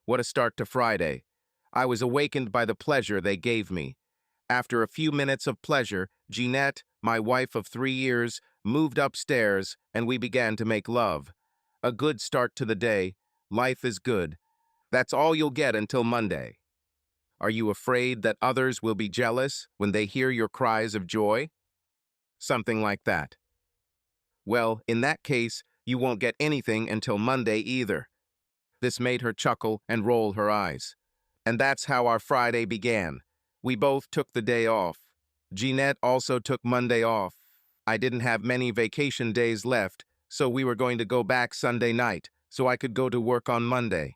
What a start to Friday. I was awakened by the pleasure they gave me. After a few minutes of pleasure, Jeanette, my wife of 3 years, moved upstairs and we began to make love. A good start to the day. Life is good. That's all you'll get until Monday. Are you afraid that others will be jealous when they hear your cries of joy? Something like that. Well, in that case, you won't get anything until Monday either. This made her chuckle and roll her eyes. And that's how our Friday began. We both took the day off. Jeanette also took Monday off. I didn't have many vacation days left, so we were going to go back Sunday night, so I could go to work on Monday.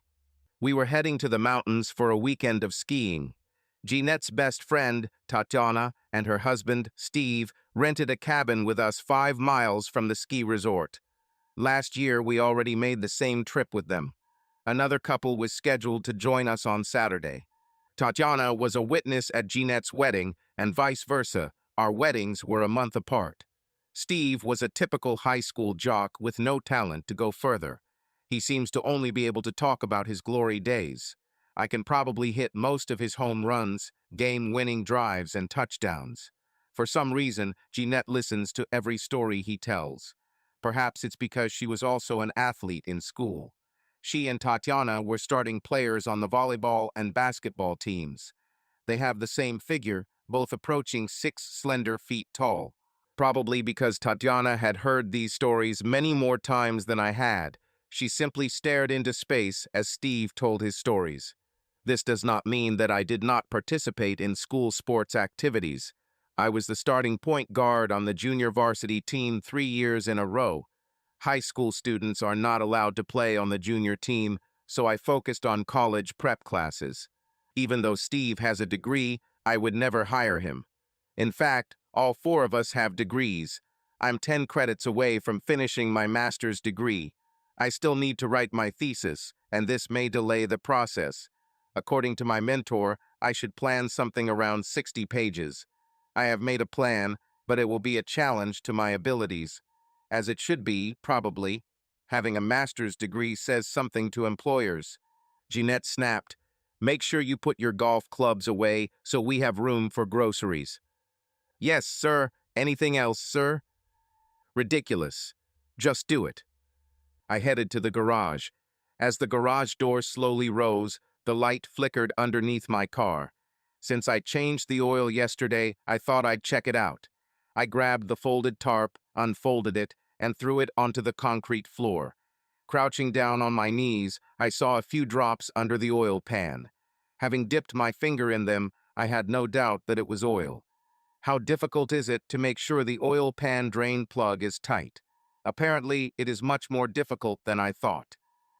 We were heading to the mountains for a weekend of skiing. Jeanette's best friend, Tatiana, and her husband, Steve, rented a cabin with us 5 miles from the ski resort. Last year, we already made the same trip with them. Another couple was scheduled to join us on Saturday. Tatiana was a witness at Jeanette's wedding, and vice versa. Our weddings were a month apart. Steve was a typical high school jock with no talent to go further. He seems to only be able to talk about his glory days. I can probably hit most of his home runs, game-winning drives, and touchdowns. For some reason, Jeanette listens to every story he tells. Perhaps it's because she was also an athlete in school. She and Tatiana were starting players on the volleyball and basketball teams. They have the same figure, both approaching 6 slender feet tall. Probably because Tatiana had heard these stories many more times than I had, she simply stared into space as Steve told his stories. This does not mean that I did not participate in school sports activities. I was the starting point guard on the junior varsity team 3 years in a row. High school students are not allowed to play on the junior team, so I focused on college prep classes. Even though Steve has a degree, I would never hire him. In fact, all 4 of us have degrees. I'm 10 credits away from finishing my master's degree. I still need to write my thesis, and this may delay the process. According to my mentor, I should plan something around 60 pages. I have made a plan, but it will be a challenge to my abilities. As it should be, probably. Having a master's degree says something to employers. Jeanette snapped, "Make sure you put your golf clubs away so we have room for groceries." "Yes, sir. Anything else, sir?" Ridiculous. Just do it. I headed to the garage. As the garage door slowly rose, the light flickered underneath my car. Since I changed the oil yesterday, I thought I'd check it out. I grabbed the folded tarp, unfolded it, and threw it onto the concrete floor. Crouching down on my knees, I saw a few drops under the oil pan. Having dipped my finger in them, I had no doubt that it was oil. How difficult is it to make sure the oil pan drain plug is tight? Apparently, it is much more difficult than I thought.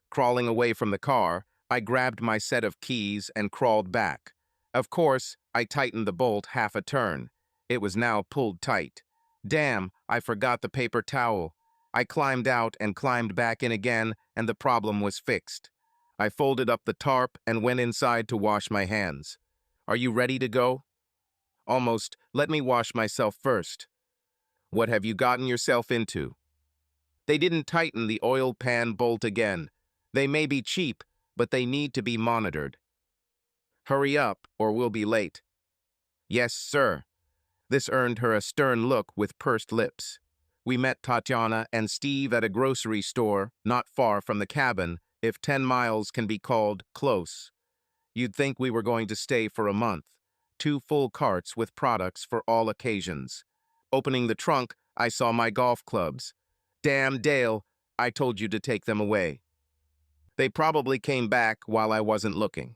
Crawling away from the car, I grabbed my set of keys and crawled back. Of course, I tightened the bolt half a turn. It was now pulled tight. Damn, I forgot the paper towel. I climbed out and climbed back in again, and the problem was fixed. I folded up the tarp and went inside to wash my hands. "Are you ready to go?" "Almost. Let me wash myself first." "What have you gotten yourself into?" They didn't tighten the oil pan bolt again. They may be cheap, but they need to be monitored. "Hurry up, or we'll be late." "Yes, sir." This earned her a stern look with pursed lips. We met Tatiana and Steve at a grocery store not far from the cabin, if 10 miles can be called close. You'd think we were going to stay for a month. 2 full carts with products for all occasions. Opening the trunk, I saw my golf clubs. "Damn, Dale, I told you to take them away." They probably came back while I wasn't looking.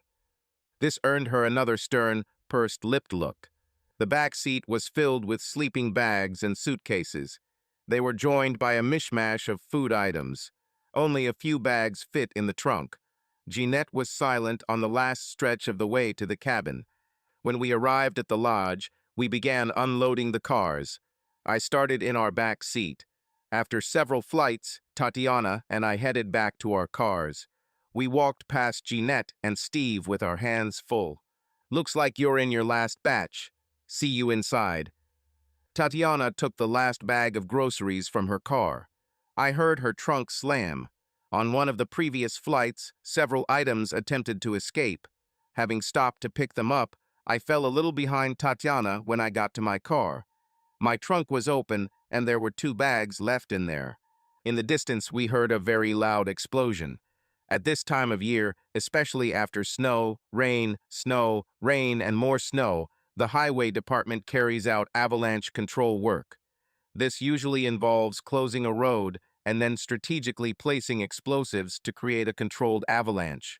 This earned her another stern, pursed-lipped look. The back seat was filled with sleeping bags and suitcases. They were joined by a mishmash of food items. Only a few bags fit in the trunk. Jeanette was silent on the last stretch of the way to the cabin. When we arrived at the lodge, we began unloading the cars. I started in our back seat. After several flights, Tatiana and I headed back to our cars. We walked past Jeanette and Steve with our hands full. "Looks like you're in your last batch. See you inside." Tatiana took the last bag of groceries from her car. I heard her trunk slam. On one of the previous flights, several items attempted to escape. Having stopped to pick them up, I fell a little behind Tatiana when I got to my car. My trunk was open, and there were 2 bags left in there. In the distance, we heard a very loud explosion. At this time of year, especially after snow, rain, and more snow, the highway department carries out avalanche control work. This usually involves closing a road and then strategically placing explosives to create a controlled avalanche.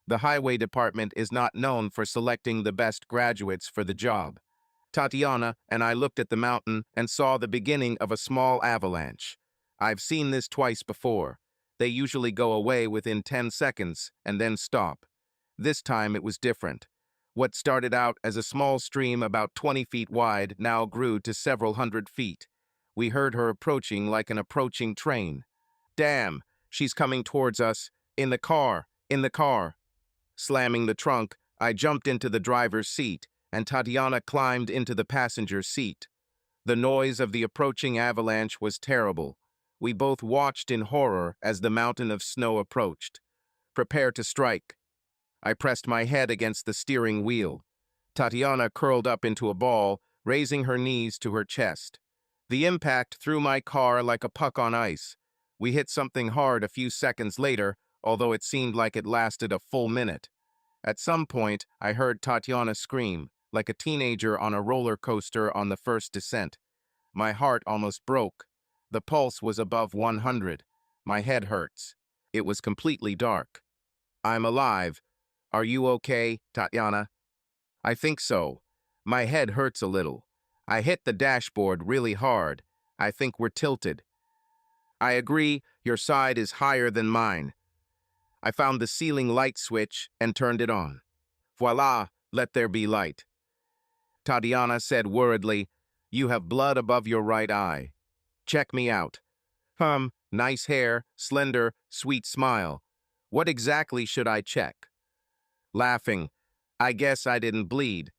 The highway department is not known for selecting the best graduates for the job. Tatiana and I looked at the mountain and saw the beginning of a small avalanche. I've seen this twice before. They usually go away within 10 seconds and then stop. This time it was different. What started out as a small stream about 20 feet wide now grew to several hundred feet. We heard her approaching like an approaching train. Damn, she's coming towards us. In the car, in the car. Slamming the trunk, I jumped into the driver's seat, and Tatiana climbed into the passenger seat. The noise of the approaching avalanche was terrible. We both watched in horror as the mountain of snow approached. Prepare to strike. I pressed my head against the steering wheel. Tatiana curled up into a ball, raising her knees to her chest. The impact threw my car like a puck on ice. We hit something hard a few seconds later, although it seemed like it lasted a full minute. At some point, I heard Tatiana scream, like a teenager on a roller coaster on the first descent. My heart almost broke. The pulse was above 100. My head hurts. It was completely dark. I'm alive. Are you okay, Tatiana? I think so. My head hurts a little. I hit the dashboard really hard. I think we're tilted. I agree, your side is higher than mine. I found the ceiling light switch and turned it on. Voila, let there be light. Tatiana said worriedly, you have blood above your right eye. Check me out. Nice hair, slender, sweet smile. What exactly should I check? Laughing, I guess I didn't bleed.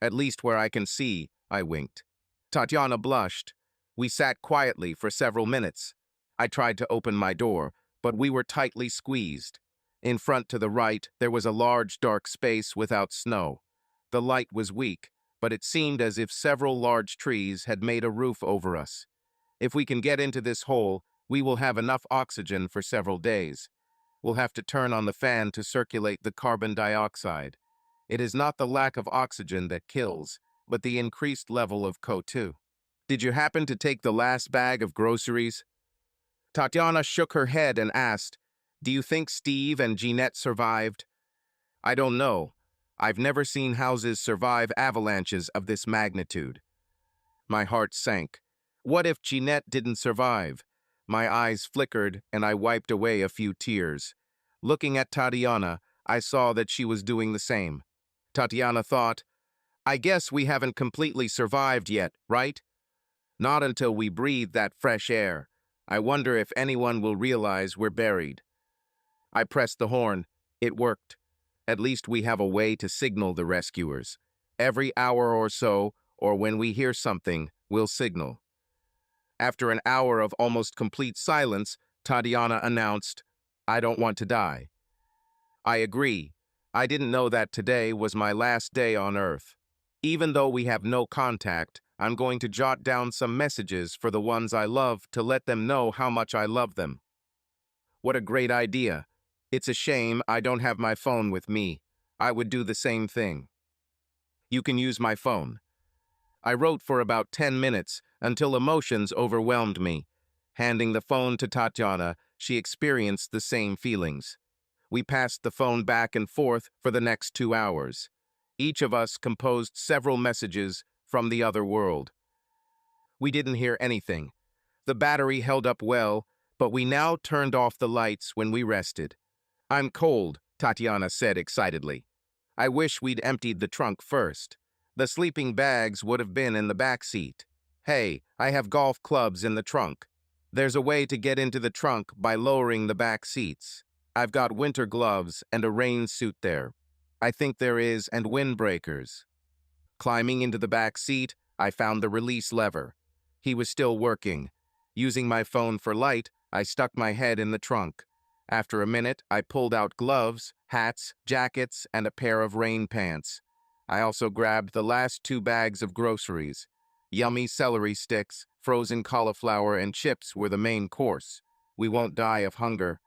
At least where I can see, I winked. Tatiana blushed. We sat quietly for several minutes. I tried to open my door, but we were tightly squeezed. In front to the right, there was a large dark space without snow. The light was weak, but it seemed as if several large trees had made a roof over us. If we can get into this hole, we will have enough oxygen for several days. We'll have to turn on the fan to circulate the carbon dioxide. It is not the lack of oxygen that kills, but the increased level of CO2. Did you happen to take the last bag of groceries? Tatiana shook her head and asked, do you think Steve and Jeanette survived? I don't know. I've never seen houses survive avalanches of this magnitude. My heart sank. What if Jeanette didn't survive? My eyes flickered and I wiped away a few tears. Looking at Tatiana, I saw that she was doing the same. Tatiana thought, I guess we haven't completely survived yet, right? Not until we breathe that fresh air. I wonder if anyone will realize we're buried. I pressed the horn. It worked. At least we have a way to signal the rescuers. Every hour or so, or when we hear something, we'll signal. After an hour of almost complete silence, Tatiana announced, I don't want to die. I agree. I didn't know that today was my last day on Earth. Even though we have no contact, I'm going to jot down some messages for the ones I love to let them know how much I love them. What a great idea. It's a shame I don't have my phone with me. I would do the same thing. You can use my phone. I wrote for about 10 minutes until emotions overwhelmed me. Handing the phone to Tatiana, she experienced the same feelings. We passed the phone back and forth for the next 2 hours. Each of us composed several messages from the other world. We didn't hear anything. The battery held up well, but we now turned off the lights when we rested. I'm cold, Tatiana said excitedly. I wish we'd emptied the trunk first. The sleeping bags would have been in the back seat. Hey, I have golf clubs in the trunk. There's a way to get into the trunk by lowering the back seats. I've got winter gloves and a rain suit there. I think there is, and windbreakers. Climbing into the back seat, I found the release lever. He was still working. Using my phone for light, I stuck my head in the trunk. After a minute, I pulled out gloves, hats, jackets, and a pair of rain pants. I also grabbed the last 2 bags of groceries. Yummy celery sticks, frozen cauliflower, and chips were the main course. We won't die of hunger.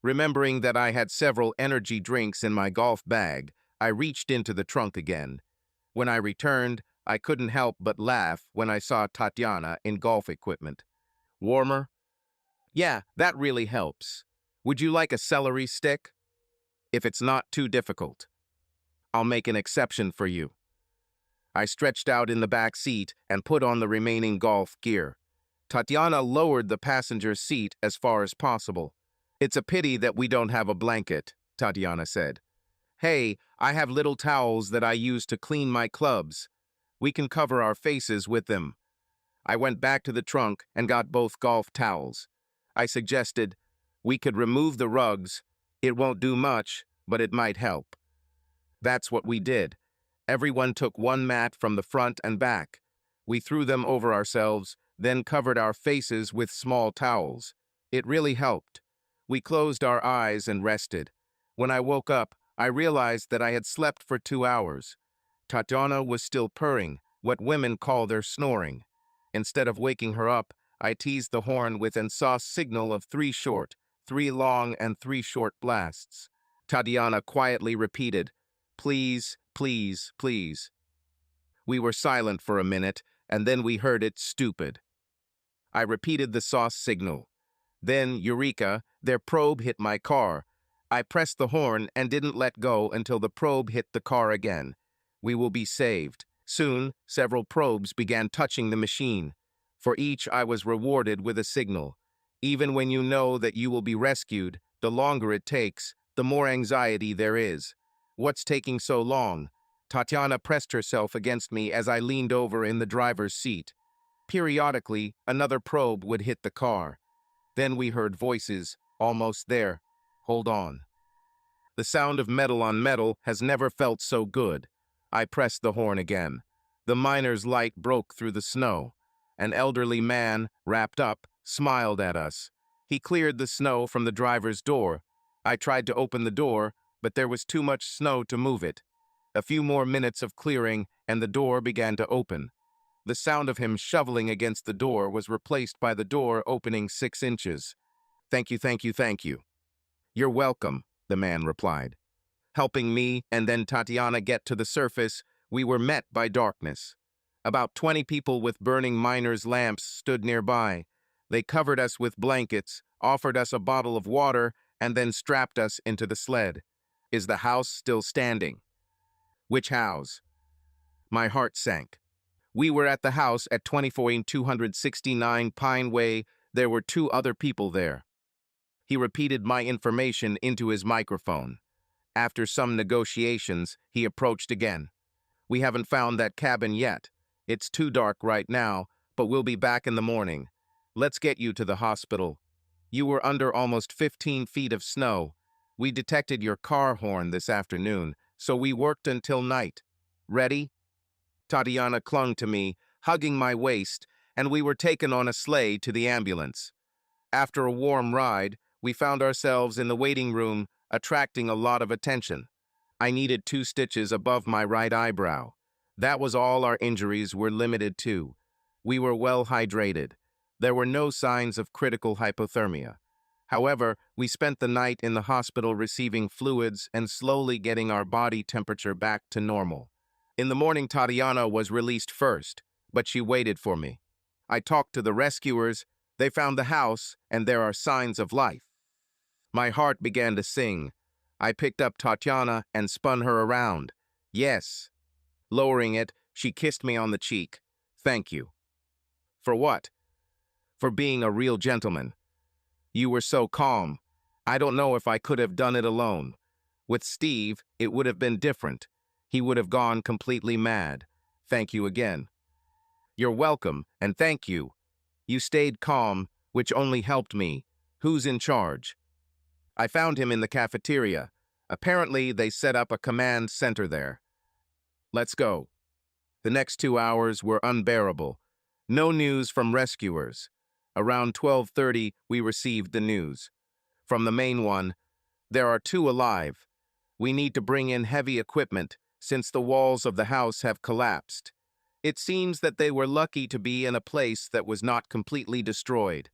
Remembering that I had several energy drinks in my golf bag, I reached into the trunk again. When I returned, I couldn't help but laugh when I saw Tatiana in golf equipment. Warmer? Yeah, that really helps. Would you like a celery stick? If it's not too difficult, I'll make an exception for you. I stretched out in the back seat and put on the remaining golf gear. Tatiana lowered the passenger seat as far as possible. It's a pity that we don't have a blanket, Tatiana said. Hey, I have little towels that I use to clean my clubs. We can cover our faces with them. I went back to the trunk and got both golf towels. I suggested, we could remove the rugs. It won't do much, but it might help. That's what we did. Everyone took one mat from the front and back. We threw them over ourselves, then covered our faces with small towels. It really helped. We closed our eyes and rested. When I woke up, I realized that I had slept for 2 hours. Tatiana was still purring, what women call their snoring. Instead of waking her up, I teased the horn with an sauce signal of 3 short, 3 long, and 3 short blasts. Tatiana quietly repeated, "Please, please, please." We were silent for a minute, and then we heard it stupid. I repeated the sauce signal. Then, eureka, their probe hit my car. I pressed the horn and didn't let go until the probe hit the car again. We will be saved. Soon, several probes began touching the machine. For each, I was rewarded with a signal. Even when you know that you will be rescued, the longer it takes, the more anxiety there is. What's taking so long? Tatiana pressed herself against me as I leaned over in the driver's seat. Periodically, another probe would hit the car. Then we heard voices, almost there. Hold on. The sound of metal on metal has never felt so good. I pressed the horn again. The miner's light broke through the snow. An elderly man, wrapped up, smiled at us. He cleared the snow from the driver's door. I tried to open the door, but there was too much snow to move it. A few more minutes of clearing, and the door began to open. The sound of him shoveling against the door was replaced by the door opening 6 inches. Thank you, thank you, thank you. You're welcome, the man replied. Helping me and then Tatiana get to the surface, we were met by darkness. About 20 people with burning miners' lamps stood nearby. They covered us with blankets, offered us a bottle of water, and then strapped us into the sled. Is the house still standing? Which house? My heart sank. We were at the house at 24269 Pine Way. There were 2 other people there. He repeated my information into his microphone. After some negotiations, he approached again. We haven't found that cabin yet. It's too dark right now, but we'll be back in the morning. Let's get you to the hospital. You were under almost 15 feet of snow. We detected your car horn this afternoon, so we worked until night. Ready? Tatiana clung to me, hugging my waist, and we were taken on a sleigh to the ambulance. After a warm ride, we found ourselves in the waiting room, attracting a lot of attention. I needed 2 stitches above my right eyebrow. That was all our injuries were limited to. We were well hydrated. There were no signs of critical hypothermia. However, we spent the night in the hospital receiving fluids and slowly getting our body temperature back to normal. In the morning, Tatiana was released first, but she waited for me. I talked to the rescuers. They found the house, and there are signs of life. My heart began to sing. I picked up Tatiana and spun her around. Yes. Lowering it, she kissed me on the cheek. Thank you. For what? For being a real gentleman. You were so calm. I don't know if I could have done it alone. With Steve, it would have been different. He would have gone completely mad. Thank you again. You're welcome, and thank you. You stayed calm, which only helped me. Who's in charge? I found him in the cafeteria. Apparently, they set up a command center there. Let's go. The next 2 hours were unbearable. No news from rescuers. Around 12:30, we received the news. From the main one, there are two alive. We need to bring in heavy equipment since the walls of the house have collapsed. It seems that they were lucky to be in a place that was not completely destroyed.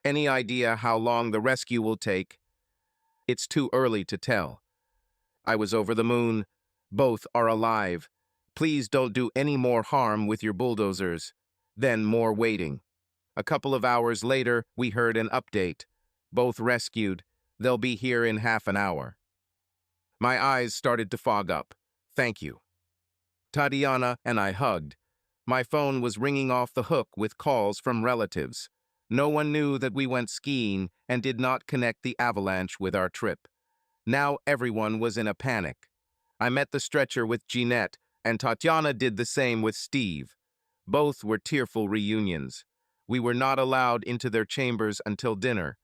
Any idea how long the rescue will take? It's too early to tell. I was over the moon. Both are alive. Please don't do any more harm with your bulldozers. Then more waiting. A couple of hours later, we heard an update. Both rescued. They'll be here in half an hour. My eyes started to fog up. Thank you. Tatiana and I hugged. My phone was ringing off the hook with calls from relatives. No one knew that we went skiing and did not connect the avalanche with our trip. Now everyone was in a panic. I met the stretcher with Jeanette, and Tatiana did the same with Steve. Both were tearful reunions. We were not allowed into their chambers until dinner.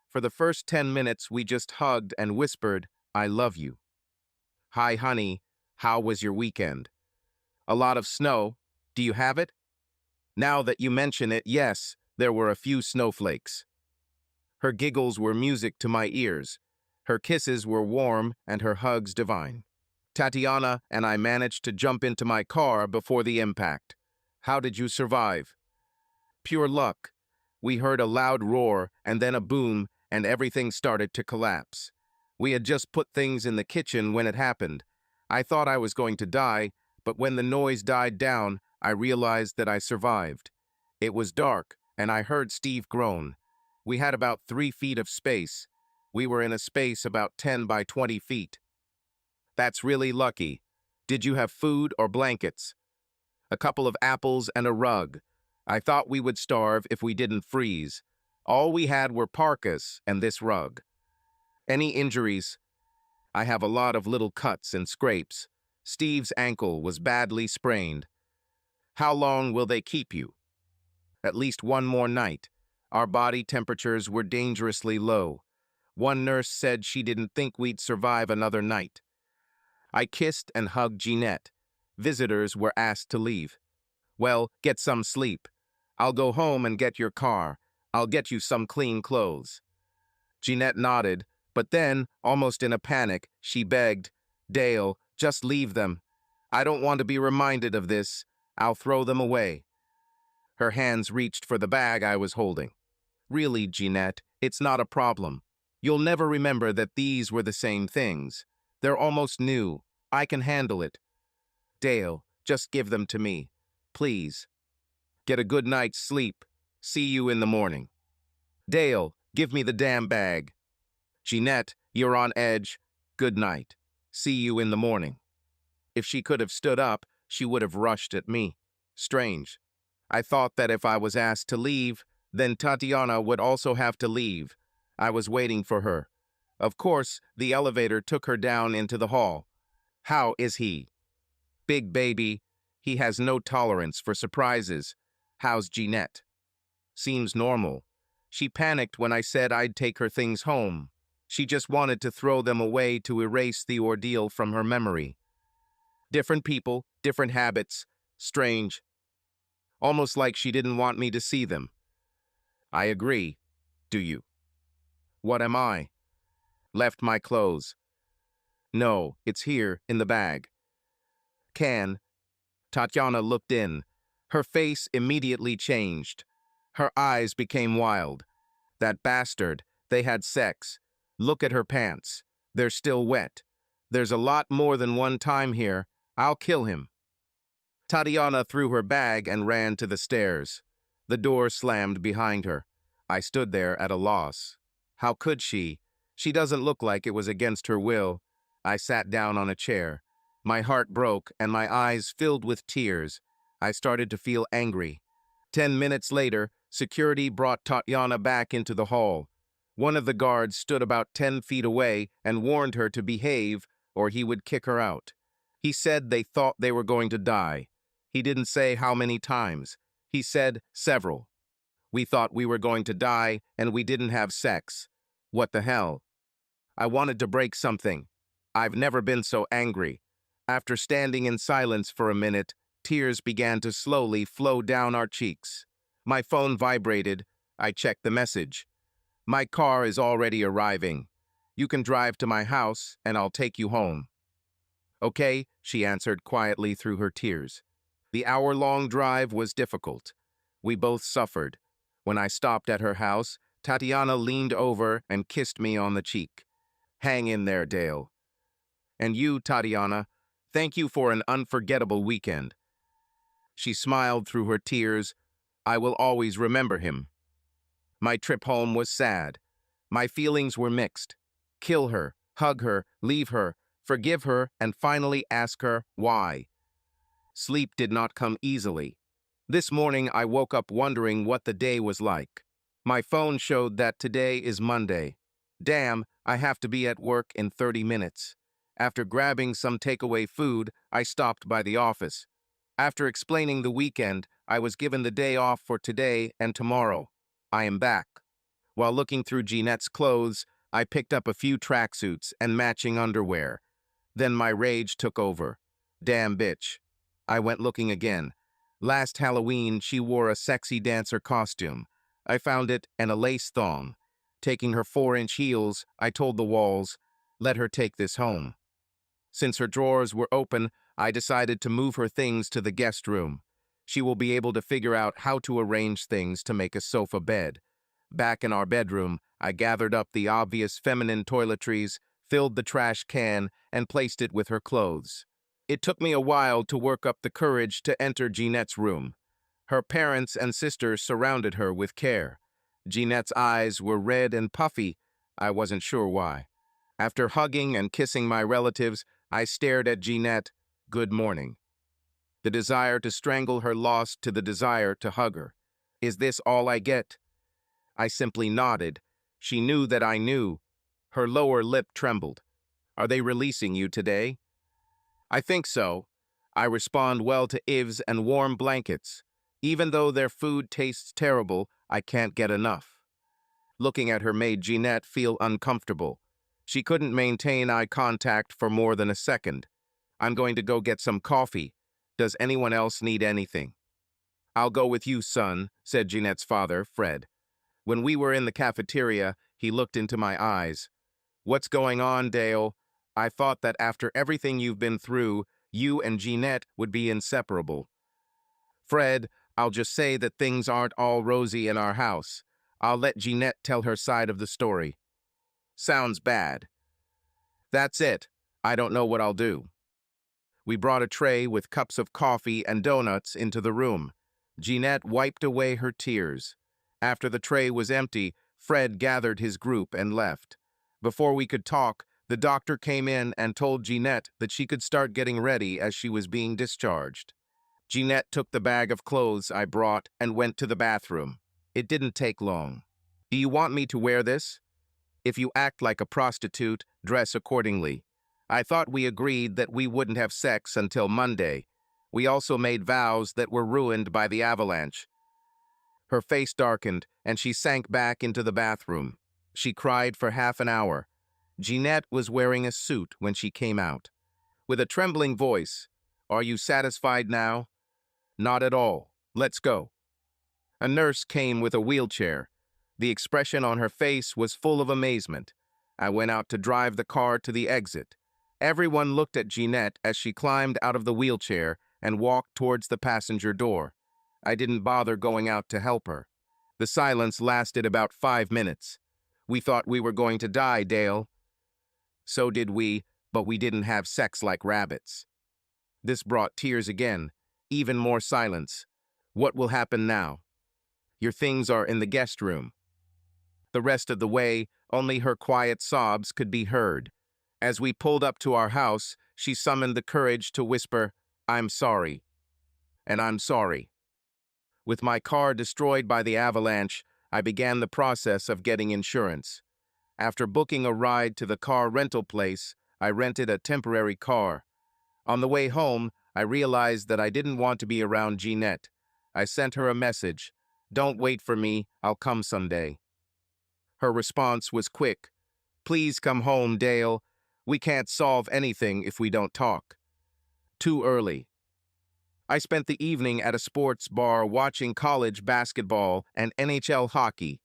For the first 10 minutes, we just hugged and whispered, "I love you." "Hi, honey. How was your weekend?" "A lot of snow. Do you have it?" "Now that you mention it, yes, there were a few snowflakes." Her giggles were music to my ears. Her kisses were warm and her hugs divine. Tatiana and I managed to jump into my car before the impact. "How did you survive?" "Pure luck. We heard a loud roar and then a boom, and everything started to collapse. We had just put things in the kitchen when it happened. I thought I was going to die, but when the noise died down, I realized that I survived. It was dark, and I heard Steve groan. We had about 3 feet of space. We were in a space about 10 by 20 feet. That's really lucky. Did you have food or blankets?" "A couple of apples and a rug. I thought we would starve if we didn't freeze. All we had were parkas and this rug." "Any injuries?" "I have a lot of little cuts and scrapes. Steve's ankle was badly sprained." "How long will they keep you?" "At least one more night. Our body temperatures were dangerously low. One nurse said she didn't think we'd survive another night." I kissed and hugged Jeanette. Visitors were asked to leave. "Well, get some sleep. I'll go home and get your car. I'll get you some clean clothes." Jeanette nodded, but then, almost in a panic, she begged, "Dale, just leave them. I don't want to be reminded of this. I'll throw them away." Her hands reached for the bag I was holding. "Really, Jeanette, it's not a problem. You'll never remember that these were the same things. They're almost new. I can handle it. Dale, just give them to me. Please. Get a good night's sleep. See you in the morning." "Dale, give me the damn bag." "Jeanette, you're on edge. Good night. See you in the morning." If she could have stood up, she would have rushed at me. Strange. I thought that if I was asked to leave, then Tatiana would also have to leave. I was waiting for her. Of course, the elevator took her down into the hall. "How is he?" "Big baby. He has no tolerance for surprises." "How's Jeanette?" "Seems normal. She panicked when I said I'd take her things home. She just wanted to throw them away to erase the ordeal from her memory." Different people, different habits. Strange. Almost like she didn't want me to see them. I agree. Do you? What am I? Left my clothes. No, it's here, in the bag. Can. Tatiana looked in. Her face immediately changed. Her eyes became wild. That bastard, they had sex. Look at her pants. They're still wet. There's a lot more than one time here. I'll kill him. Tatiana threw her bag and ran to the stairs. The door slammed behind her. I stood there at a loss. How could she? She doesn't look like it was against her will. I sat down on a chair. My heart broke and my eyes filled with tears. I started to feel angry. 10 minutes later, security brought Tatiana back into the hall. One of the guards stood about 10 feet away and warned her to behave or he would kick her out. He said they thought they were going to die. He didn't say how many times. He said several. We thought we were going to die and we didn't have sex. What the hell? I wanted to break something. I've never been so angry. After standing in silence for a minute, tears began to slowly flow down our cheeks. My phone vibrated. I checked the message. My car is already arriving. You can drive to my house and I'll take you home. Okay, she answered quietly through her tears. The hour-long drive was difficult. We both suffered. When I stopped at her house, Tatiana leaned over and kissed me on the cheek. Hang in there, Dale. And you, Tatiana, thank you for an unforgettable weekend. She smiled through her tears. I will always remember him. My trip home was sad. My feelings were mixed. Kill her, hug her, leave her, forgive her, and finally ask her why. Sleep did not come easily. This morning I woke up wondering what the day was like. My phone showed that today is Monday. Damn, I have to be at work in 30 minutes. After grabbing some takeaway food, I stopped by the office. After explaining the weekend, I was given the day off for today and tomorrow. I am back. While looking through Jeanette's clothes, I picked up a few tracksuits and matching underwear. Then my rage took over. Damn bitch. I went looking again. Last Halloween, she wore a sexy dancer costume. I found it and a lace thong. Taking her 4-inch heels, I told the walls, let her take this home. Since her drawers were open, I decided to move her things to the guest room. She will be able to figure out how to arrange things to make a sofa bed. Back in our bedroom, I gathered up the obvious feminine toiletries, filled the trash can, and placed it with her clothes. It took me a while to work up the courage to enter Jeanette's room. Her parents and sisters surrounded her with care. Jeanette's eyes were red and puffy. I wasn't sure why. After hugging and kissing my relatives, I stared at Jeanette. Good morning. The desire to strangle her lost to the desire to hug her. Is this all I get? I simply nodded. She knew that I knew. Her lower lip trembled. Are they releasing you today? I think so. I respond well to Yves and warm blankets. Even though their food tastes terrible, I can't get enough. Looking at her made Jeanette feel uncomfortable. She couldn't maintain eye contact for more than a second. I'm going to go get some coffee. Does anyone else need anything? I'll go with you, son, said Jeanette's father, Fred. When we were in the cafeteria, he looked into my eyes. What's going on, Dale? I thought that after everything you've been through, you and Jeanette would be inseparable. Fred, I'll just say that things aren't all rosy in our house. I'll let Jeanette tell her side of the story. Sounds bad. That's it. I don't know what I'll do. We brought a tray with cups of coffee and donuts into the room. Jeanette wiped away her tears. After the tray was empty, Fred gathered his group and left. Before we could talk, the doctor came in and told Jeanette that she could start getting ready as she was being discharged. Jeanette took the bag of clothes I brought and went to the bathroom. It didn't take long. Do you want me to wear this? If you act like a prostitute, dress accordingly. I thought we agreed that we wouldn't have sex until Monday. We also made vows that were ruined by the avalanche. Her face darkened, and she sank back into the bathroom. She cried for half an hour. Jeanette was wearing a suit when she came out. With a trembling voice, "Are you satisfied now?" "Not at all. Let's go." A nurse came with a wheelchair. The expression on her face was full of amazement. I went out to drive the car to the exit. Everyone looked at Jeanette as she climbed out of the wheelchair and walked towards the passenger door. I didn't bother going out to help her. The silence lasted about 5 minutes. We thought we were going to die, Dale. So did we, but we didn't have sex like rabbits. This brought tears again, even more silence. What will happen now? Your things are in the guest room. The rest of the way, only her quiet sobs could be heard. As we pulled up to our house, she summoned the courage to whisper, "I'm sorry." And I'm sorry. With my car destroyed by the avalanche, I began the process of getting insurance. After booking a ride to the car rental place, I rented a temporary car. On the way home, I realized that I didn't want to be around Jeanette. I sent her a message. "Don't wait for me, I'll come someday." Her response was quick. "Please come home, Dale. We can't solve anything if we don't talk." Too early. I spent the evening at a sports bar watching college basketball and NHL hockey.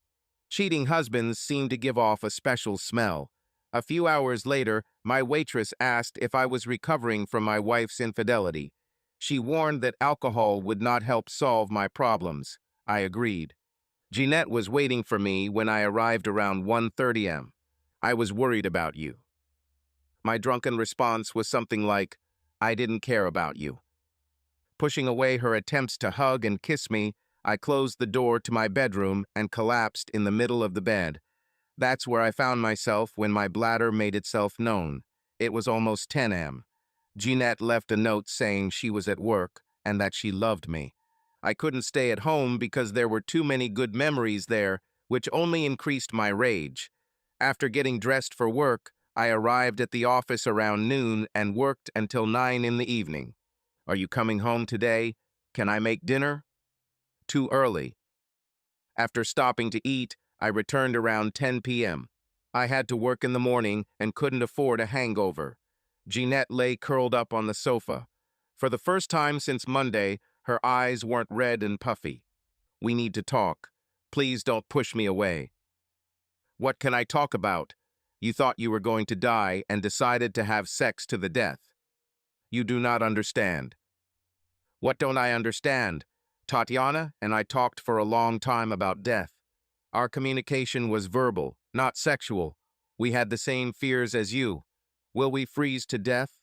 Cheating husbands seemed to give off a special smell. A few hours later, my waitress asked if I was recovering from my wife's infidelity. She warned that alcohol would not help solve my problems. I agreed. Jeanette was waiting for me when I arrived around 1:30 am. I was worried about you. My drunken response was something like, I didn't care about you. Pushing away her attempts to hug and kiss me, I closed the door to my bedroom and collapsed in the middle of the bed. That's where I found myself when my bladder made itself known. It was almost 10 am. Jeanette left a note saying she was at work and that she loved me. I couldn't stay at home because there were too many good memories there, which only increased my rage. After getting dressed for work, I arrived at the office around noon and worked until 9 in the evening. Are you coming home today? Can I make dinner? Too early. After stopping to eat, I returned around 10 p.m. I had to work in the morning and couldn't afford a hangover. Jeanette lay curled up on the sofa. For the first time since Monday, her eyes weren't red and puffy. We need to talk. Please don't push me away. What can I talk about? You thought you were going to die and decided to have sex to the death. You do not understand. What don't I understand? Tatiana and I talked for a long time about death. Our communication was verbal, not sexual. We had the same fears as you. Will we freeze to death?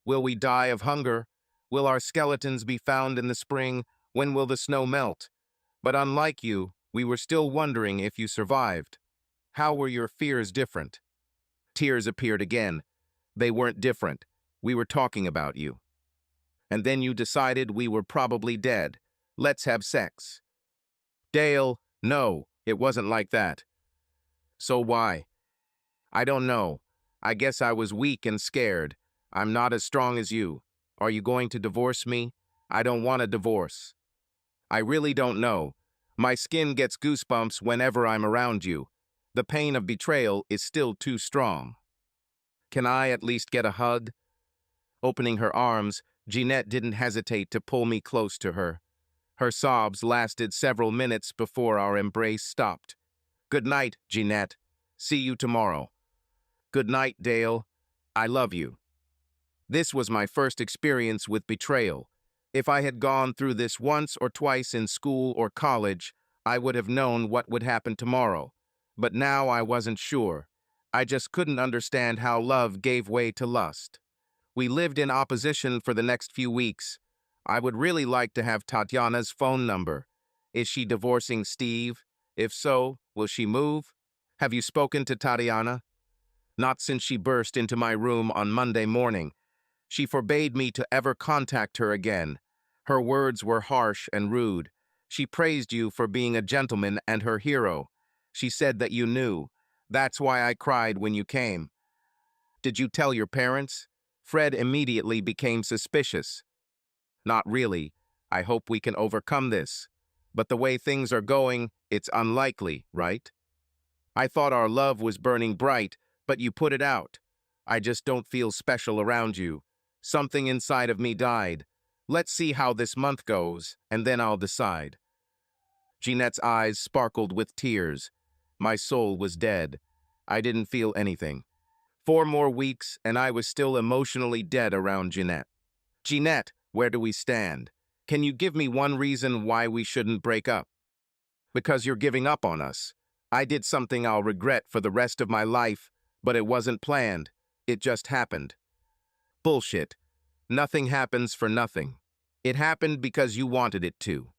Will we die of hunger? Will our skeletons be found in the spring? When will the snow melt? But unlike you, we were still wondering if you survived. How were your fears different? Tears appeared again. They weren't different. We were talking about you. And then you decided we were probably dead. Let's have sex. Dale, no, it wasn't like that. So why? I don't know. I guess I was weak and scared. I'm not as strong as you. Are you going to divorce me? I don't want a divorce. I really don't know. My skin gets goosebumps whenever I'm around you. The pain of betrayal is still too strong. Can I at least get a hug? Opening her arms, Jeanette didn't hesitate to pull me close to her. Her sobs lasted several minutes before our embrace stopped. Good night, Jeanette. See you tomorrow. Good night, Dale. I love you. This was my first experience with betrayal. If I had gone through this once or twice in school or college, I would have known what would happen tomorrow. But now I wasn't sure. I just couldn't understand how love gave way to lust. We lived in opposition for the next few weeks. I would really like to have Tatiana's phone number. Is she divorcing Steve? If so, will she move? Have you spoken to Tatiana? Not since she burst into my room on Monday morning. She forbade me to ever contact her again. Her words were harsh and rude. She praised you for being a gentleman and her hero. She said that you knew. That's why I cried when you came. Did you tell your parents? Fred immediately became suspicious. Not really. I hope we can overcome this. But the way things are going, it's unlikely, right? I thought our love was burning bright, but you put it out. I just don't feel special around you. Something inside of me died. Let's see how this month goes, and then I'll decide. Jeanette's eyes sparkled with tears. My soul was dead. I didn't feel anything. 4 more weeks, and I was still emotionally dead around Jeanette. Jeanette, where do we stand? Can you give me one reason why we shouldn't break up? Because you're giving up on us. I did something I'll regret for the rest of my life, but it wasn't planned. It just happened. Bullshit. Nothing happens for nothing. It happened because you wanted it to.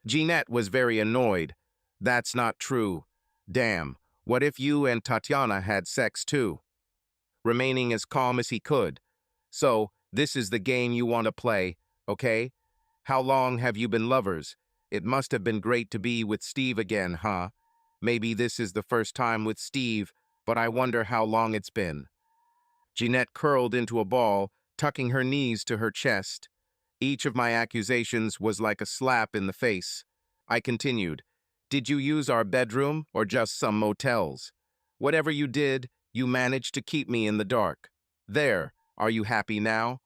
Jeanette was very annoyed. That's not true. Damn, what if you and Tatiana had sex too? Remaining as calm as he could. So, this is the game you want to play, okay? How long have you been lovers? It must have been great to be with Steve again, huh? Maybe this is the first time with Steve, but I wonder how long it's been. Jeanette curled into a ball, tucking her knees to her chest. Each of my accusations was like a slap in the face. I continued, did you use our bedroom or just some motels? Whatever you did, you managed to keep me in the dark. There, are you happy now?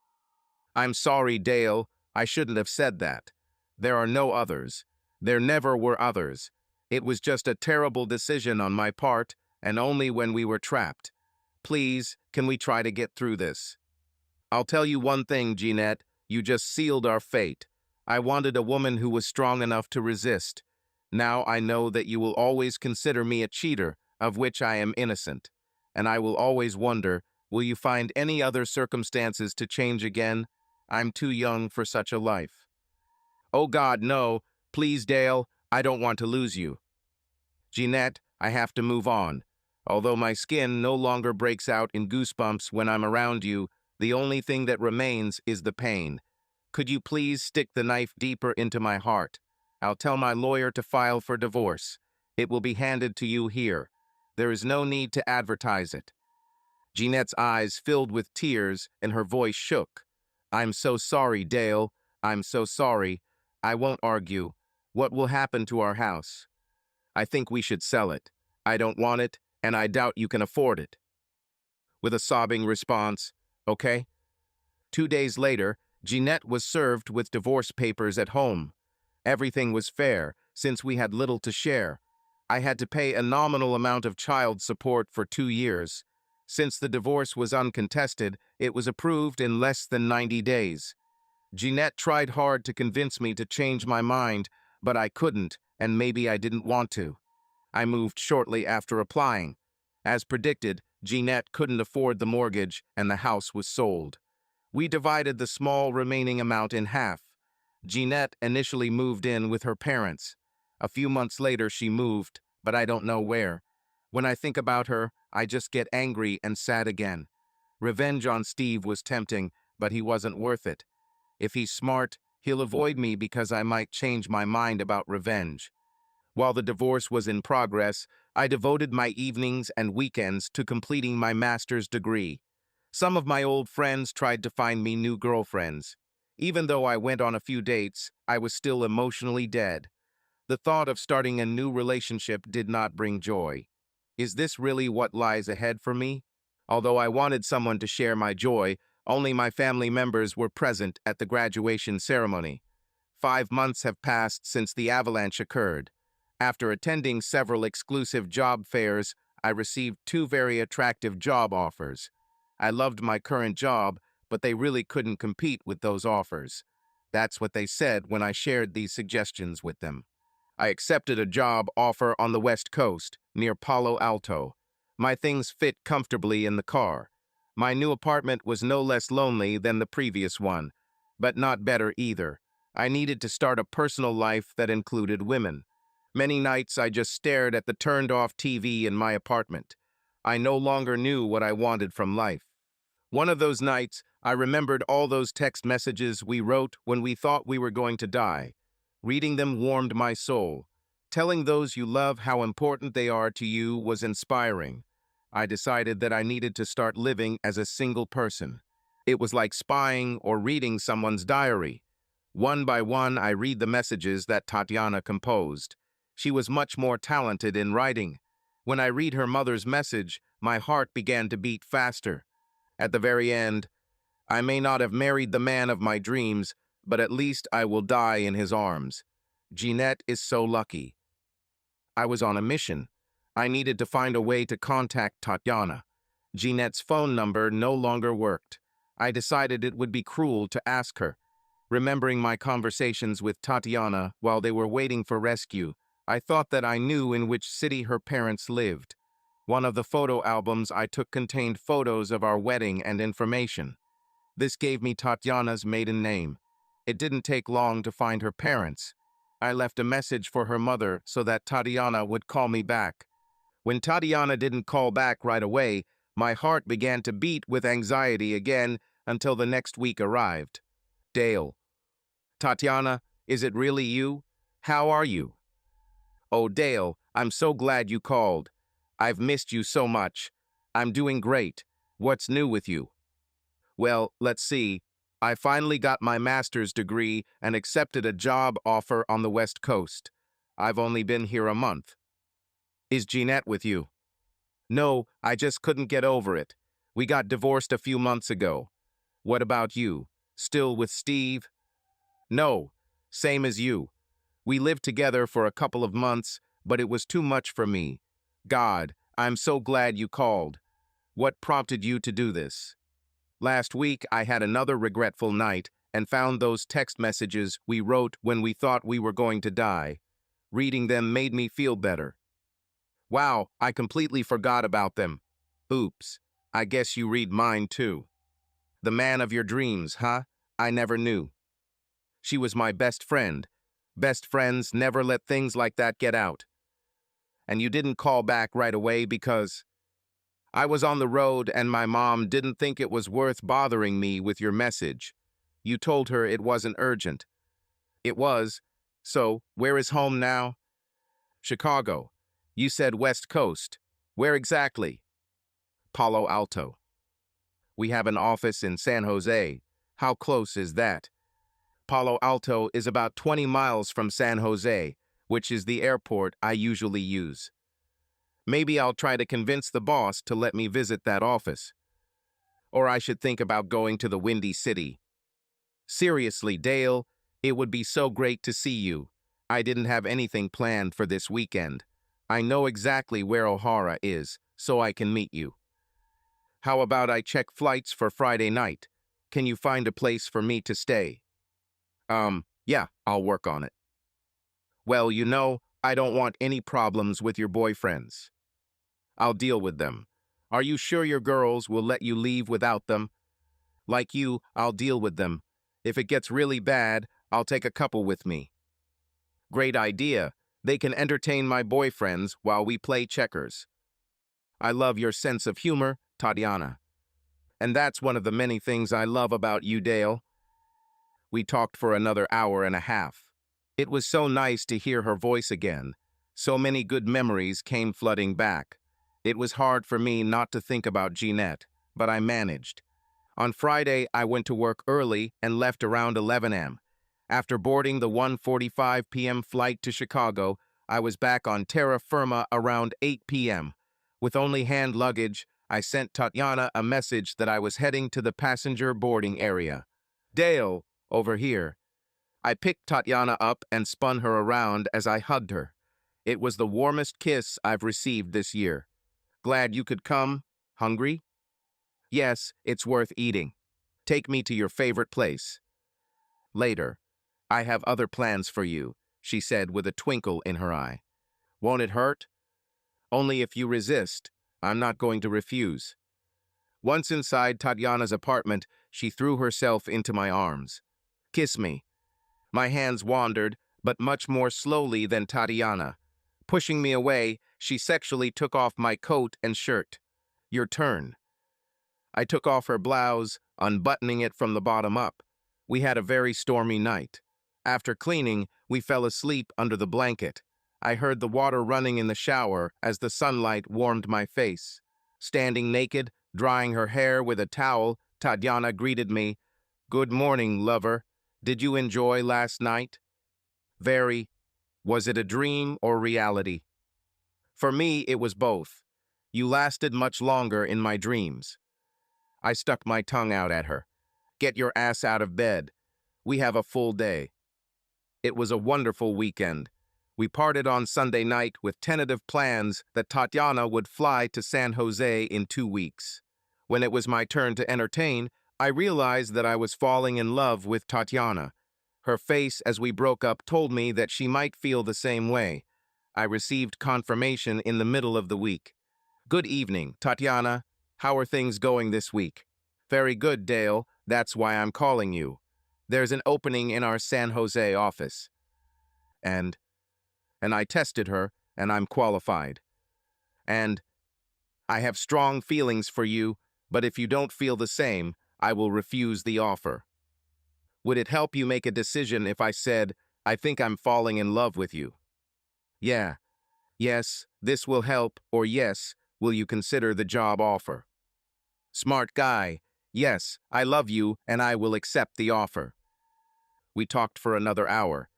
I'm sorry, Dale. I shouldn't have said that. There are no others. There never were others. It was just a terrible decision on my part, and only when we were trapped. Please, can we try to get through this? I'll tell you one thing, Jeanette. You just sealed our fate. I wanted a woman who was strong enough to resist. Now I know that you will always consider me a cheater, of which I am innocent. And I will always wonder, will you find any other circumstances to change again? I'm too young for such a life. Oh God, no. Please, Dale, I don't want to lose you. Jeanette, I have to move on. Although my skin no longer breaks out in goosebumps when I'm around you, the only thing that remains is the pain. Could you please stick the knife deeper into my heart? I'll tell my lawyer to file for divorce. It will be handed to you here. There is no need to advertise it. Jeanette's eyes filled with tears and her voice shook. I'm so sorry, Dale. I'm so sorry. I won't argue. What will happen to our house? I think we should sell it. I don't want it, and I doubt you can afford it. With a sobbing response, okay? 2 days later, Jeanette was served with divorce papers at home. Everything was fair, since we had little to share. I had to pay a nominal amount of child support for 2 years. Since the divorce was uncontested, it was approved in less than 90 days. Jeanette tried hard to convince me to change my mind, but I couldn't, and maybe I didn't want to. I moved shortly after applying. As predicted, Jeanette couldn't afford the mortgage, and the house was sold. We divided the small remaining amount in half. Jeanette initially moved in with her parents. A few months later, she moved, but I don't know where. When I think about her, I just get angry and sad again. Revenge on Steve was tempting, but he wasn't worth it. If he's smart, he'll avoid me because I might change my mind about revenge. While the divorce was in progress, I devoted my evenings and weekends to completing my master's degree. Some of my old friends tried to find me new girlfriends. Even though I went on a few dates, I was still emotionally dead. The thought of starting a new relationship did not bring joy. Is this really what lies ahead for me? Although I wanted someone to share my joy, only my family members were present at the graduation ceremony. 5 months have passed since the avalanche occurred. After attending several exclusive job fairs, I received 2 very attractive job offers. I loved my current job, but they really couldn't compete with those offers. That's what they said when I shared these suggestions with them. I accepted a job offer on the West Coast, near Palo Alto. My things fit comfortably in the car. My new apartment was no less lonely than the previous one, but not better either. I needed to start a personal life that included women. Many nights I just stared at the turned-off TV in my apartment. I no longer knew what I wanted from life. One of those nights, I remembered all those text messages we wrote when we thought we were going to die. Reading them warmed my soul. Telling those you love how important they are to you was inspiring. I decided that I needed to start living as a single person. It was like spying or reading someone's diary. One by one, I read the messages that Tatiana composed. She was much more talented in writing. When I read her mother's message, my heart began to beat faster. At the very end, I may not have married the man of my dreams, but at least I will die in his arms. Jeanette is so lucky. I was on a mission. I needed to find a way to contact Tatiana. Jeanette's phone number no longer worked. I decided it would be cruel to ask her. Remembering my conversations with Tatiana while they were waiting for rescue, I thought that I knew in which city her parents lived. One of the photo albums I took contained photos of our wedding and information. This gave me Tatiana's maiden name. It didn't take long to find her parents. I left a message for her mother so that Tatiana would call me back. When Tatiana didn't call back right away, my heart began to beat with anxiety again until the next week arrived. Dale. Tatiana, is it really you? How are you? Oh, Dale, I'm so glad you called. I've missed you so much. I'm doing great. What's new with you? Well, let's see. I finally got my master's degree and accepted a job offer on the West Coast. I've only been here a month. Is Jeanette with you? No, I just couldn't get over it. We got divorced a few months ago. What about you? Still with Steve? No, same as you. We lived together for a couple of months, but it was too much for me. God, I'm so glad you called. What prompted you to do this? Last week, I had another regretful night and found those text messages we wrote when we thought we were going to die. Reading them made me feel better. Wow, I completely forgot about them. Oops, I guess you read mine too. The man of your dreams, huh? I never knew. She was my best friend. Best friends never let things like that get out. And you didn't call back right away because I was on the road and my mom didn't think it was worth bothering me with your message. You told her it wasn't urgent. It was. So, where is home now? Chicago. You said West Coast. Where exactly? Palo Alto. We have an office in San Jose. How close is that? Palo Alto is about 20 miles from San Jose, which is the airport I usually use. Maybe I'll try to convince the boss to let me visit that office. Or I should think about going to the Windy City. Seriously, Dale, it would be so great to see you. I didn't have anything planned for this weekend. I know exactly where O'Hara is, so I can meet you. How about I check flights for Friday night? Can you find a place for me to stay? Yeah, I'll work on it. Well, I don't want any problems with your boyfriends. I'll deal with them. Are you sure your girls will let you leave without them? Like you, I'll deal with them. If it gets really bad, I'll take a couple with me. Great idea. They can entertain my boyfriends while we play checkers. I love your sense of humor, Tatiana. And that's one of the many things I love about you, Dale. We talked for another hour and a half. It was so nice to hear her voice again. So many good memories came flooding back. It was hard for me not to think about Jeanette, but I managed. On Friday, I went to work early and left around 11 a.m. After boarding the 1:45 p.m. flight to Chicago, I was back on terra firma around 8 p.m. With only hand luggage, I sent Tatiana a message that I was heading to the passenger boarding area. Dale, over here. I picked Tatiana up and spun her around as I hugged her. It was the warmest kiss I've received this year. Glad you could come. Hungry? Yes, it's worth eating. Take me to your favorite place. Later. I have other plans for you, she said with a twinkle in her eye. Won't it hurt? Only if you resist. I'm not going to refuse. Once inside Tatiana's apartment, she threw herself into my arms. Kiss me. My hands wandered, but much more slowly than Tatiana. Pushing me away, she sexually took off my coat and shirt. Your turn. I took off her blouse, unbuttoning it from the bottom up. We had a very stormy night. After cleaning, we fell asleep under the blanket. I heard the water running in the shower as the sunlight warmed my face. Standing naked, drying her hair with a towel, Tatiana greeted me. Good morning, lover. Did you enjoy last night? Very. Was it a dream or reality? For me, it was both. You lasted much longer in my dreams. I stuck my tongue out at her. Get your ass out of bed. We have a full day. It was a wonderful weekend. We parted on Sunday night with tentative plans that Tatiana would fly to San Jose in 2 weeks. When it was my turn to entertain, I realized that I was falling in love with Tatiana. Her face as we broke up told me that she might feel the same way. I received confirmation in the middle of the week. Good evening, Tatiana. How are things going this week? Very good, Dale. That's why I'm calling you. There's an opening in our San Jose office. And I tested her, and I'm qualified. And I have strong feelings for you, but if you don't feel the same, I will refuse the offer. Would it help you make a decision if I said, I think I'm falling in love with you? Yeah. Yes, this will help, or yes, will you consider the job offer? Smart guy. Yes, I love you, and I will accept the offer. We talked for another hour.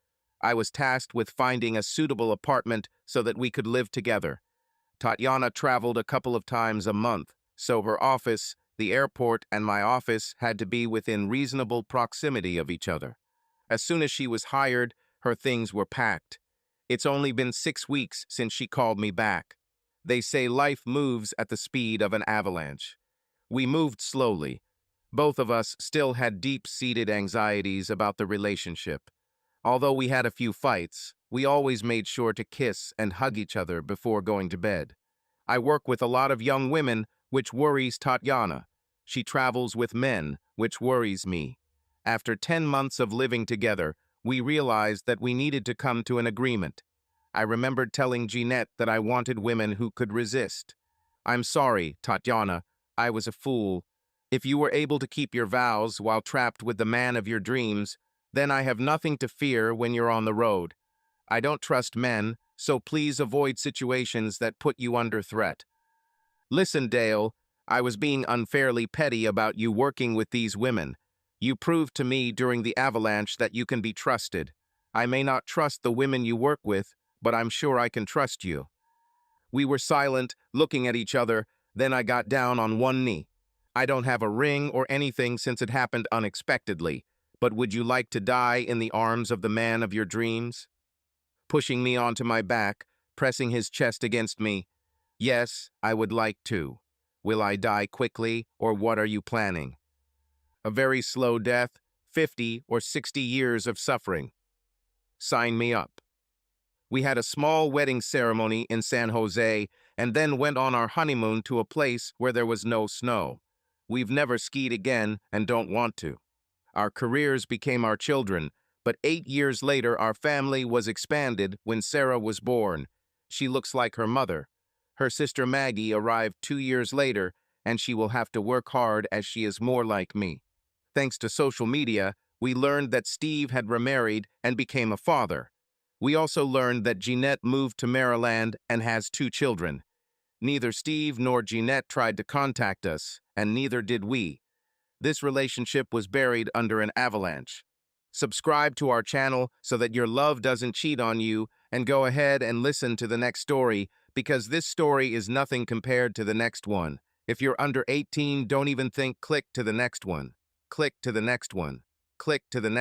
I was tasked with finding a suitable apartment so that we could live together. Tatiana traveled a couple of times a month, so her office, the airport, and my office had to be within reasonable proximity of each other. As soon as she was hired, her things were packed. It's only been 6 weeks since she called me back. They say life moves at the speed of an avalanche. We moved slowly. Both of us still had deep-seated anxieties about the relationship. Although we had a few fights, we always made sure to kiss and hug each other before going to bed. I work with a lot of young women, which worries Tatiana. She travels with men, which worries me. After 10 months of living together, we realized that we needed to come to an agreement. I remembered telling Jeanette that I wanted women who could resist. I'm sorry, Tatiana, I was a fool. If you were able to keep your vows while trapped with the man of your dreams, then I have nothing to fear when you're on the road. I don't trust men, so please avoid situations that put you under threat. Listen, Dale, I was being unfairly petty about you working with these women. You proved to me during the avalanche that you can be trusted. I may not trust the women you work with, but I'm sure I can trust you. We were silent, looking at each other, then I got down on one knee. I don't have a ring or anything since it happened unexpectedly, but would you like to die in the arms of the man of your dreams? Pushing me onto my back, pressing his chest against me. Yes, I would like to. Will I die quickly, or what are you planning? A very slow death, 50 or 60 years of suffering. Sign me up. We had a small wedding ceremony in San Jose and then went on our honeymoon to a place where there was no snow. We've never skied again and don't want to. Our careers became our children, but 8 years later our family was expanded when Sarah was born. She looks like her mother. Her sister Maggie arrived 2 years later, and she will have to work hard as she is more like me. Thanks to social media, we learned that Steve had remarried and became a father. We also learned that Jeanette moved to Maryland and has 2 children. Neither Steve nor Jeanette tried to contact us, and neither did we. This relationship was buried under an avalanche. Subscribe to our channel so that your love doesn't cheat on you, and go ahead and listen to the next story, because this story is nothing compared to the next one. If you're under 18, don't even think, click to the next one. Click to the next one. Click to the next